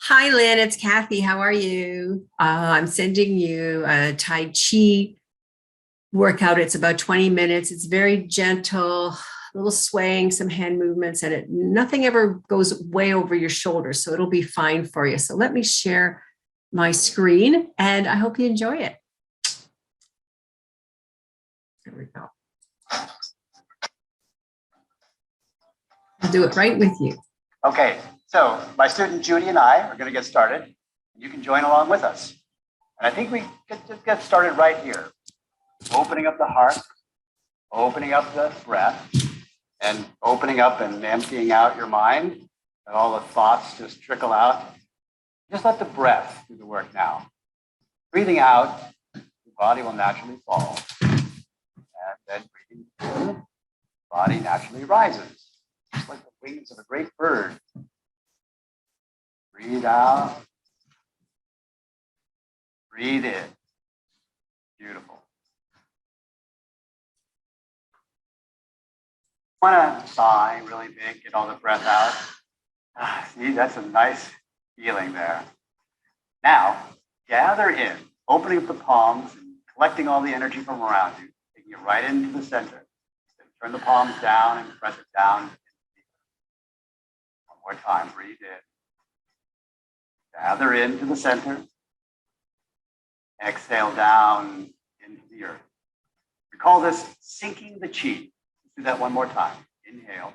Hi, Lynn. It's Kathy. How are you? I'm sending you a Tai Chi workout. It's about 20 minutes. It's very gentle, a little swaying, some hand movements, and nothing ever goes way over your shoulders. So it'll be fine for you. So let me share my screen and I hope you enjoy it. There we go. I'll do it right with you. Okay, so my student Judy and I are going to get started. You can join along with us. And I think we could just get started right here. Opening up the heart, opening up the breath, and opening up and emptying out your mind. And all the thoughts just trickle out. Just let the breath do the work now. Breathing out, the body will naturally fall. And then breathing through, the body naturally rises. Just like the wings of a great bird. Breathe out. Breathe in. Beautiful. Want to sigh really big, get all the breath out. See, that's a nice feeling there. Now, gather in, opening up the palms and collecting all the energy from around you, taking it right into the center. Then turn the palms down and press it down. One more time, breathe in. Gather into the center. Exhale down into the earth. We call this sinking the chi. Let's do that one more time. Inhale.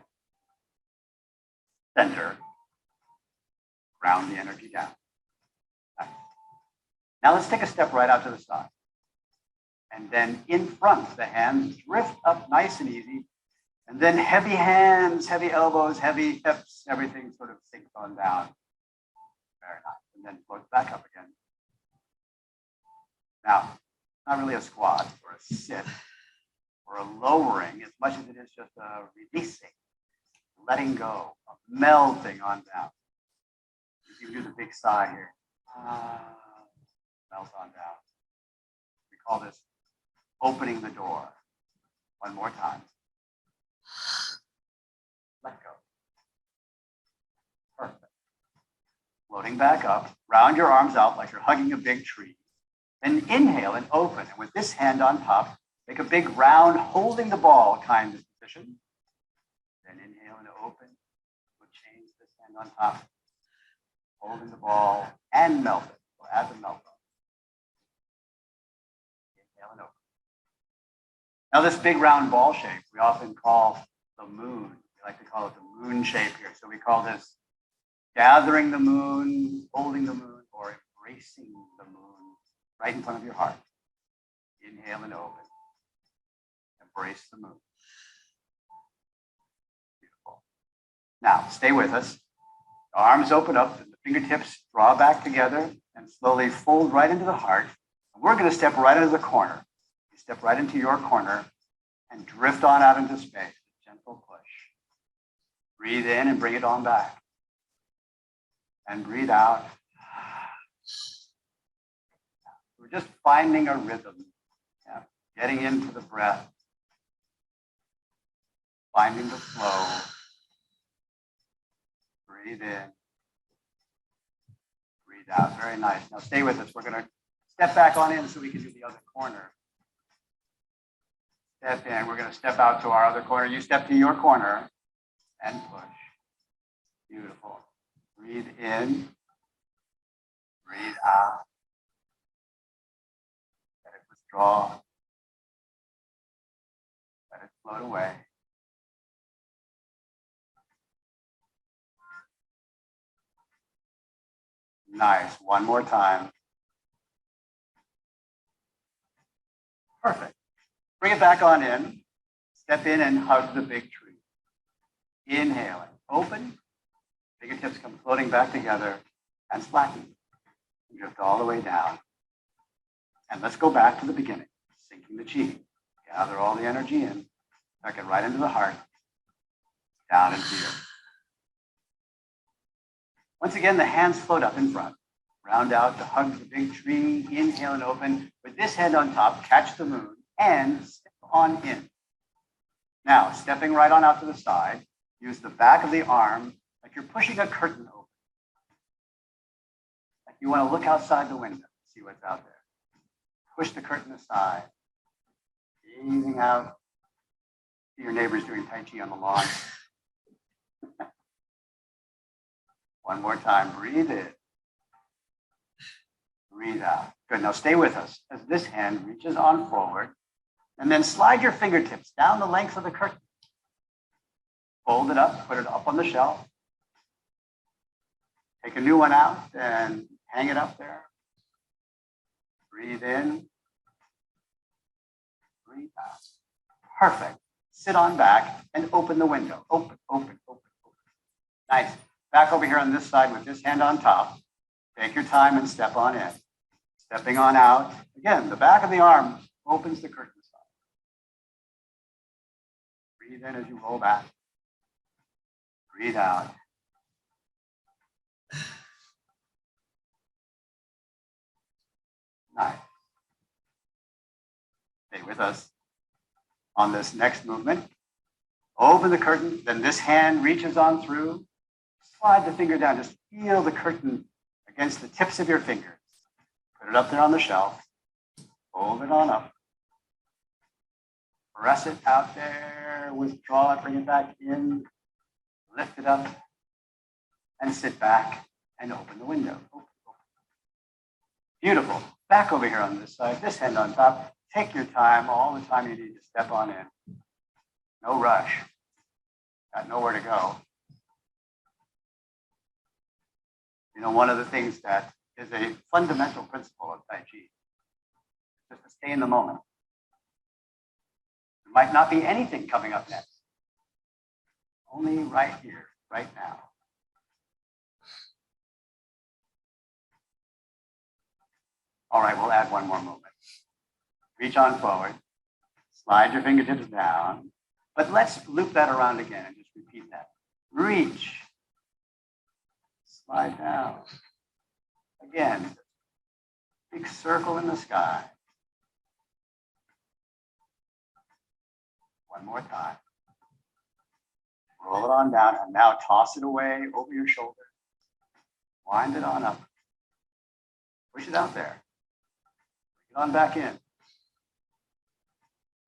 Center. Ground the energy down. Nice. Now let's take a step right out to the side. And then in front, the hands drift up nice and easy. And then heavy hands, heavy elbows, heavy hips, everything sort of sinks on down. Very nice. And then floats back up again. Now, not really a squat or a sit or a lowering as much as it is just a releasing, letting go, a melting on down. You can do the big sigh here. Melt on down. We call this opening the door. One more time. Let go. Perfect. Floating back up, round your arms out like you're hugging a big tree. Then inhale and open. And with this hand on top, make a big round, holding the ball kind of position. Then inhale and open. We'll change this hand on top. Holding the ball and melt it. We'll add the melt on. Inhale and open. Now this big round ball shape, we often call the moon. We like to call it the moon shape here. So we call this gathering the moon, holding the moon, or embracing the moon right in front of your heart. Inhale and open. Embrace the moon. Beautiful. Now, stay with us. Arms open up and the fingertips draw back together and slowly fold right into the heart. And we're going to step right into the corner. You step right into your corner and drift on out into space. A gentle push. Breathe in and bring it on back. And breathe out. We're just finding a rhythm, getting into the breath, finding the flow. Breathe in, breathe out. Very nice. Now stay with us. We're going to step back on in so we can do the other corner. Step in. We're going to step out to our other corner. You step to your corner and push. Beautiful. Breathe in, breathe out. Draw. Let it float away. Nice. One more time. Perfect. Bring it back on in. Step in and hug the big tree. Inhaling. Open. Fingertips come floating back together and flatten. Drift all the way down. And let's go back to the beginning, sinking the chi. Gather all the energy in, tuck it right into the heart, down into the earth. Once again, the hands float up in front. Round out to hug the big tree, inhale and open. With this hand on top, catch the moon and step on in. Now, stepping right on out to the side, use the back of the arm like you're pushing a curtain open. you want to look outside the window, see what's out there. Push the curtain aside, gazing out. See your neighbors doing Tai Chi on the lawn. One more time, breathe in. Breathe out. Good, now stay with us as this hand reaches on forward and then slide your fingertips down the length of the curtain. Fold it up, put it up on the shelf. Take a new one out and hang it up there. Breathe in. Breathe out. Perfect. Sit on back and open the window. Open, open, open, open. Nice. Back over here on this side with this hand on top. Take your time and step on in. Stepping on out. Again, the back of the arm opens the curtain side. Breathe in as you roll back. Breathe out. Nice. Stay with us on this next movement. Open the curtain, then this hand reaches on through. Slide the finger down, just feel the curtain against the tips of your fingers. Put it up there on the shelf. Fold it on up. Press it out there, withdraw it, bring it back in, lift it up, and sit back and open the window. Open, open. Beautiful. Back over here on this side, this hand on top. Take your time, all the time you need to step on in. No rush. Got nowhere to go. You know, one of the things that is a fundamental principle of Tai Chi is just to stay in the moment. There might not be anything coming up next. Only right here, right now. All right, we'll add one more moment. Reach on forward. Slide your fingertips down. But let's loop that around again and just repeat that. Reach. Slide down. Again. Big circle in the sky. One more time. Roll it on down and now toss it away over your shoulder. Wind it on up. Push it out there. Bring it on back in.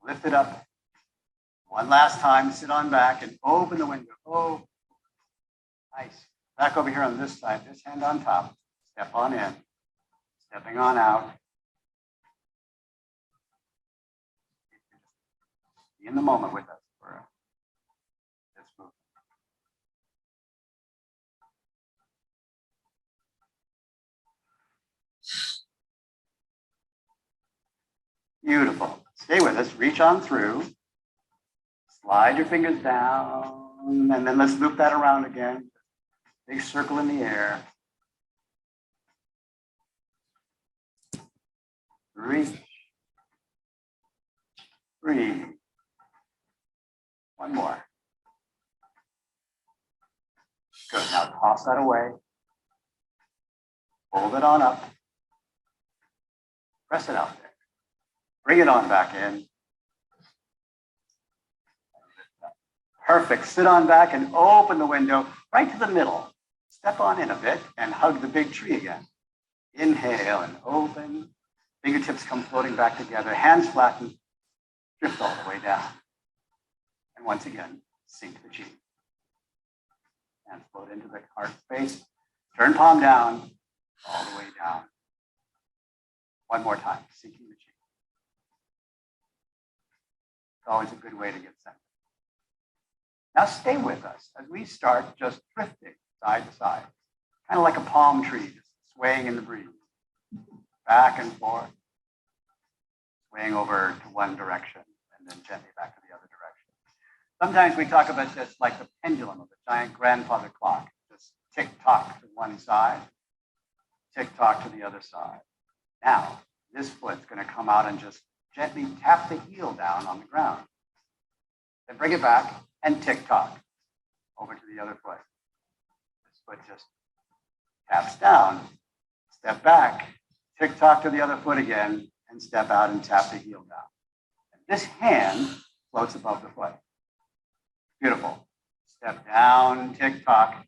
Lift it up. One last time, sit on back and open the window. Oh, nice. Back over here on this side, this hand on top. Step on in. Stepping on out. Be in the moment with us for this move. Beautiful. Stay with us. Reach on through. Slide your fingers down. And then let's loop that around again. Big circle in the air. Reach. Breathe. One more. Good. Now toss that away. Hold it on up. Press it out there. Bring it on back in. Perfect. Sit on back and open the window right to the middle. Step on in a bit and hug the big tree again. Inhale and open. Fingertips come floating back together. Hands flatten. Drift all the way down. And once again, sink the chi. Hands float into the heart space. Turn palm down, all the way down. One more time, sinking the chi. It's always a good way to get centered. Now stay with us as we start just drifting side to side, kind of like a palm tree, just swaying in the breeze. Back and forth, swaying over to one direction and then gently back to the other direction. Sometimes we talk about this like the pendulum of a giant grandfather clock, just tick-tock to one side, tick-tock to the other side. Now, this foot's going to come out and just gently tap the heel down on the ground. Then bring it back and tick-tock over to the other foot. This foot just taps down, step back, tick-tock to the other foot again, and step out and tap the heel down. And this hand floats above the foot. Beautiful. Step down, tick-tock,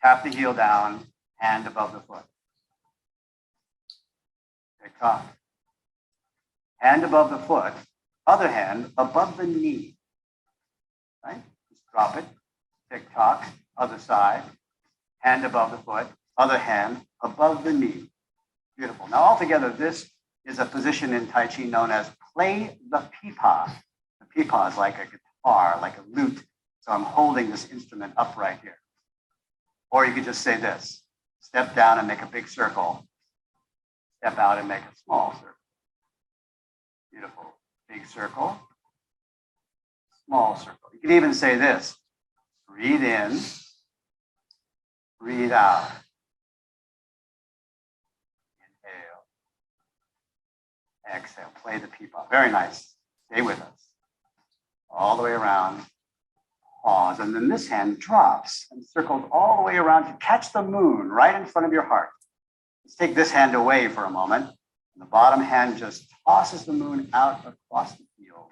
tap the heel down, hand above the foot. tick-tock. Hand above the foot, other hand above the knee. Right? Just drop it. Tick-tock, other side. Hand above the foot, other hand above the knee. Beautiful. Now altogether, this is a position in Tai Chi known as play the pipa. The pipa is like a guitar, like a lute. So I'm holding this instrument upright here. Or you could just say this. Step down and make a big circle. Step out and make a small circle. Beautiful. Big circle. Small circle. You could even say this. Breathe in. Breathe out. Inhale. Exhale. Play the pipa. Very nice. Stay with us. All the way around. Pause. And then this hand drops and circles all the way around to catch the moon right in front of your heart. Let's take this hand away for a moment. And the bottom hand just tosses the moon out across the field.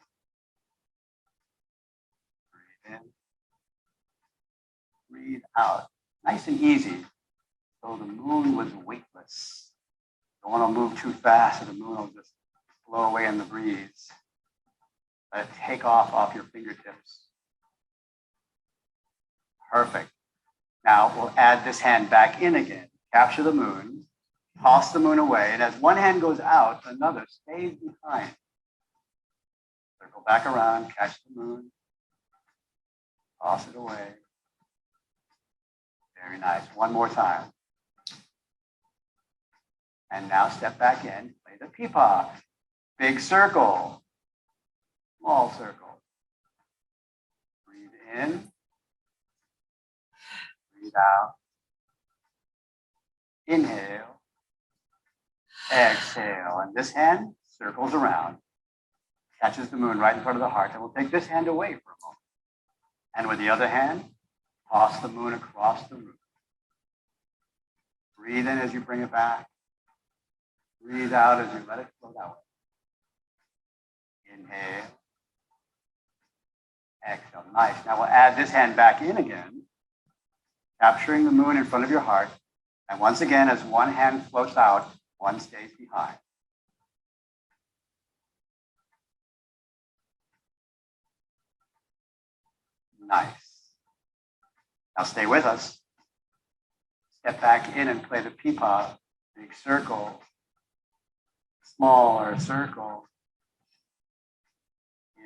Breathe in. Breathe out. Nice and easy. So the moon was weightless. Don't want to move too fast or the moon will just blow away in the breeze. Let it take off your fingertips. Perfect. Now we'll add this hand back in again. Capture the moon, toss the moon away, and as one hand goes out, another stays behind. Circle back around, catch the moon, toss it away. Very nice. One more time. And now step back in, play the pipa. Big circle, small circle. Breathe in. Breathe out. Inhale. Exhale. And this hand circles around, catches the moon right in front of the heart. And we'll take this hand away for a moment. And with the other hand, toss the moon across the room. Breathe in as you bring it back. Breathe out as you let it float out. Inhale. Exhale. Nice. Now we'll add this hand back in again, capturing the moon in front of your heart. And once again, as one hand floats out, one stays behind. Nice. Now stay with us. Step back in and play the pipa. Big circle. Smaller circle.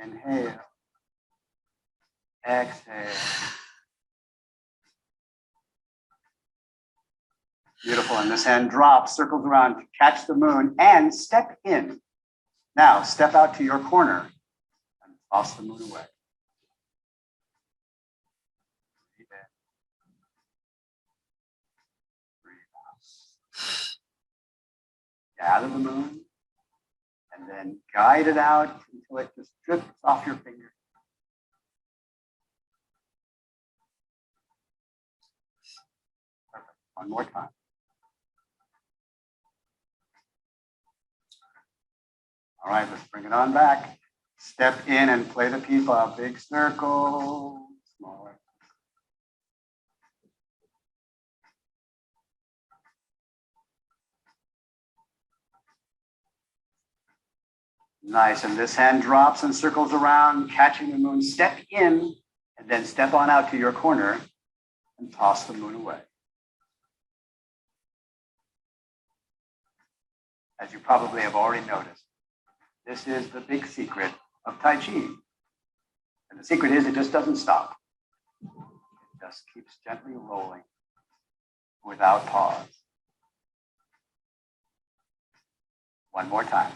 Inhale. Exhale. Beautiful. And this hand drops, circles around to catch the moon and step in. Now step out to your corner and toss the moon away. Breathe in. Breathe out. Gather the moon and then guide it out until it just drifts off your fingers. Perfect. One more time. All right, let's bring it on back. Step in and play the pipa. Big circle, smaller. Nice, and this hand drops and circles around, catching the moon. Step in, and then step on out to your corner and toss the moon away. As you probably have already noticed, this is the big secret of Tai Chi. And the secret is it just doesn't stop. It just keeps gently rolling without pause. One more time.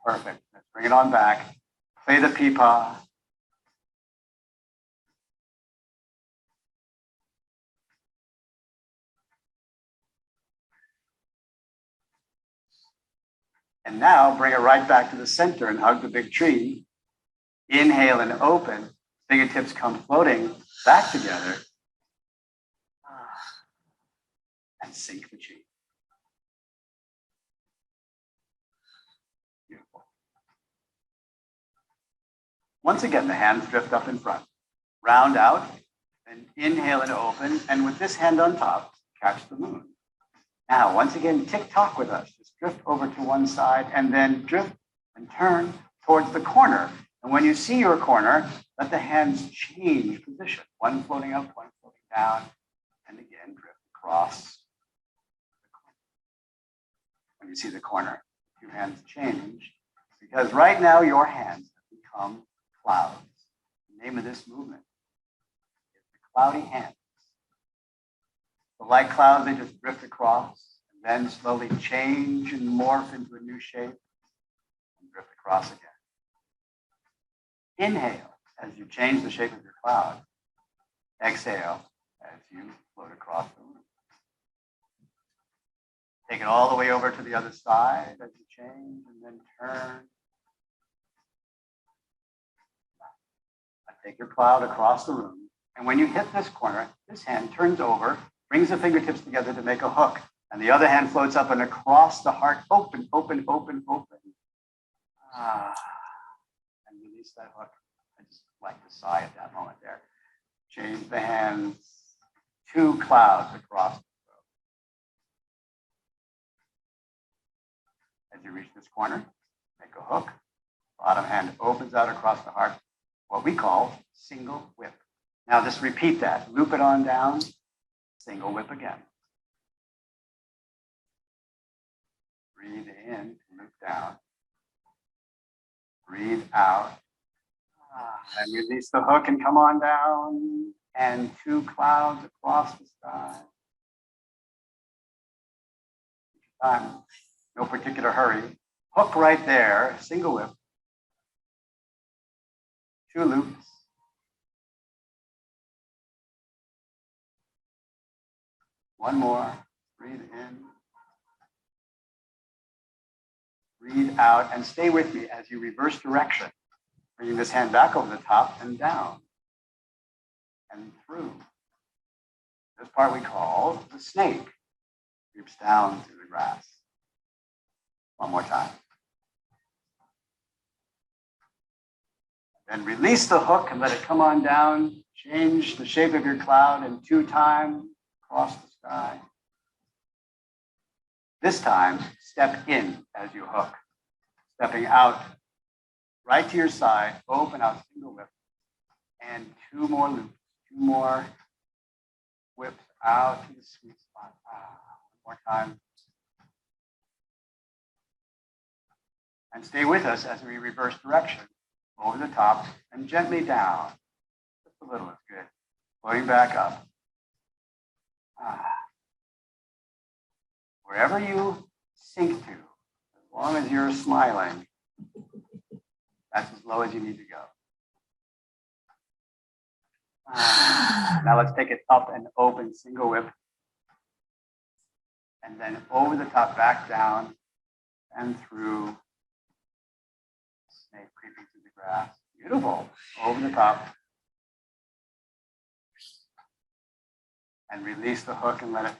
Perfect. Let's bring it on back. Play the pipa. And now bring it right back to the center and hug the big tree. Inhale and open. Fingertips come floating back together. And sink the chi. Beautiful. Once again, the hands drift up in front. Round out and inhale and open. And with this hand on top, catch the moon. Now, once again, tick-tock with us. Just drift over to one side and then drift and turn towards the corner. And when you see your corner, let the hands change position. One floating up, one floating down, and again, drift across. When you see the corner, your hands change, because right now your hands have become clouds. The name of this movement is the cloudy hands. So like clouds, they just drift across and then slowly change and morph into a new shape and drift across again. Inhale as you change the shape of your cloud. Exhale as you float across the room. Take it all the way over to the other side as you change and then turn. Take your cloud across the room. And when you hit this corner, this hand turns over, brings the fingertips together to make a hook. And the other hand floats up and across the heart. Open, open, open, open. And release that hook. I just like to sigh at that moment there. Change the hands. 2 clouds across the throat. As you reach this corner, make a hook. Bottom hand opens out across the heart. What we call single whip. Now just repeat that. Loop it on down. Single whip again. Breathe in, loop down. Breathe out. And release the hook and come on down. And 2 clouds across the sky. Time. No particular hurry. Hook right there. Single whip. 2 loops. One more. Breathe in. Breathe out and stay with me as you reverse direction. Bringing this hand back over the top and down and through. This part we call the snake. Creeps down through the grass. One more time. Then release the hook and let it come on down. Change the shape of your cloud and 2 times across the sky. This time, step in as you hook. Stepping out right to your side, open out, single whip. And 2 more loops, 2 more whips out to the sweet spot. One more time. And stay with us as we reverse direction. Over the top and gently down. Just a little is good. Floating back up. Wherever you sink to, as long as you're smiling, that's as low as you need to go. Now let's take it up and open, single whip. And then over the top, back down and through. Snake creeping through the grass. Beautiful. Over the top. And release the hook and let it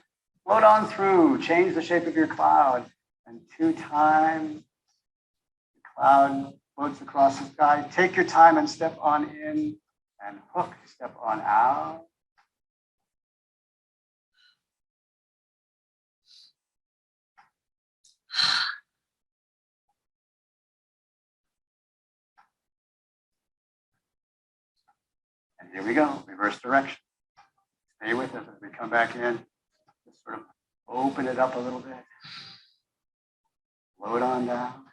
float on through. Change the shape of your cloud. And 2 times, the cloud floats across the sky. Take your time and step on in and hook. Step on out. And here we go, reverse direction. Stay with us as we come back in. Just sort of open it up a little bit. Float on down.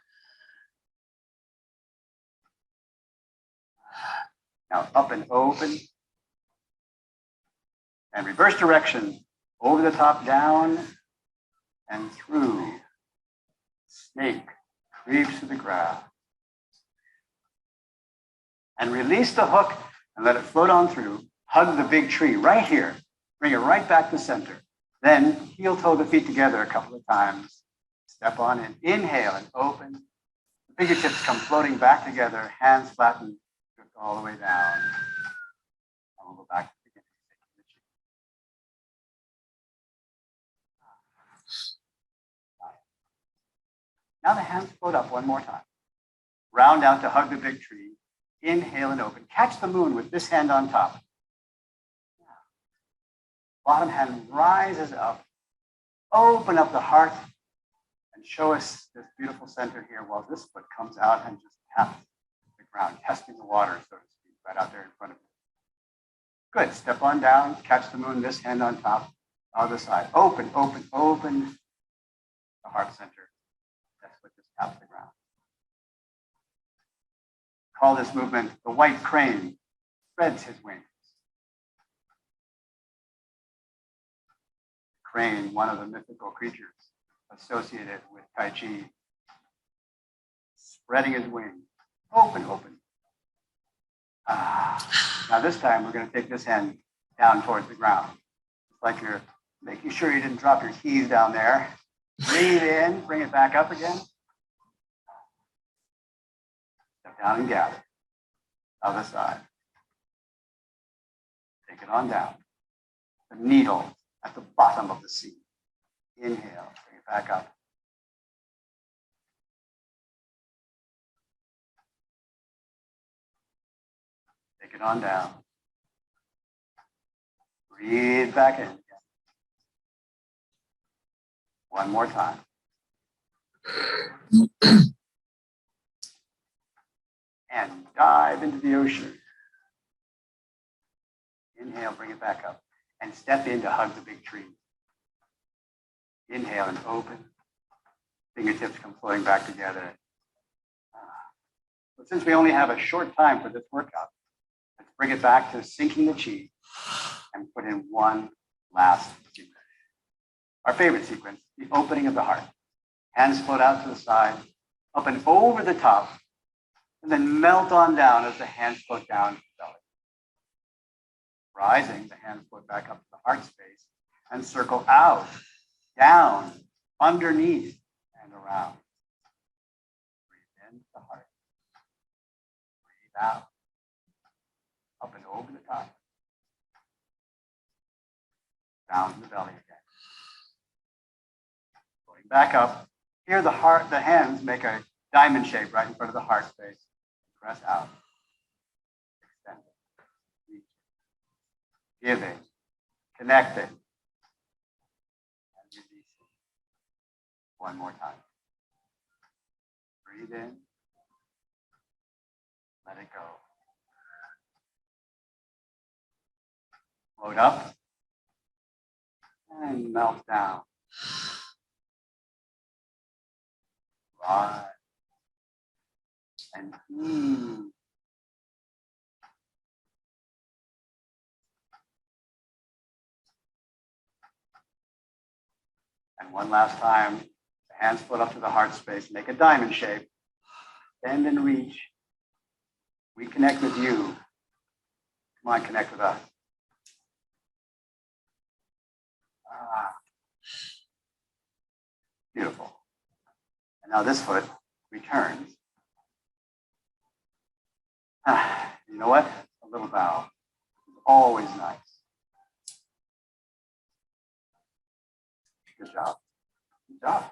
Now up and open. And reverse direction. Over the top, down, and through. Snake creeps through the grass. And release the hook and let it float on through. Hug the big tree right here. Bring it right back to center. Then heel toe the feet together a couple of times. Step on in. Inhale and open. The fingertips come floating back together. Hands flatten. Drift all the way down. And we'll go back to the beginning. Now the hands float up one more time. Round out to hug the big tree. Inhale and open. Catch the moon with this hand on top. Bottom hand rises up. Open up the heart and show us this beautiful center here while this foot comes out and just taps the ground, testing the water, so to speak, right out there in front of you. Good. Step on down, catch the moon, this hand on top, other side. Open, open, open the heart center. That's what just taps the ground. Call this movement the white crane spreads his wings. Crane, one of the mythical creatures associated with Tai Chi, spreading his wings. Open, open. Now this time we're going to take this hand down towards the ground. It's like you're making sure you didn't drop your keys down there. Breathe in, bring it back up again. Step down and gather. Other side. Take it on down. The needle at the bottom of the seat. Inhale, bring it back up. Take it on down. Breathe back in again. One more time. And dive into the ocean. Inhale, bring it back up. And step in to hug the big tree. Inhale and open. Fingertips come flowing back together. But since we only have a short time for this workout, let's bring it back to sinking the chi and put in one last sequence. Our favorite sequence, the opening of the heart. Hands float out to the side, up and over the top, and then melt on down as the hands float down to the belly. Rising, the hands float back up to the heart space and circle out, down, underneath, and around. Breathe in the heart. Breathe out, up and over the top. Down to the belly again. Going back up. Here the hands make a diamond shape right in front of the heart space. Press out. Extend it. Reach it. Giving. Connecting. And releasing. One more time. Breathe in. Let it go. Float up. And melt down. Rise. And And one last time, the hands float up to the heart space, make a diamond shape, bend and reach. We connect with you. Come on, connect with us. Beautiful. And now this foot returns. You know what? A little bow is always nice. Good job. Good job.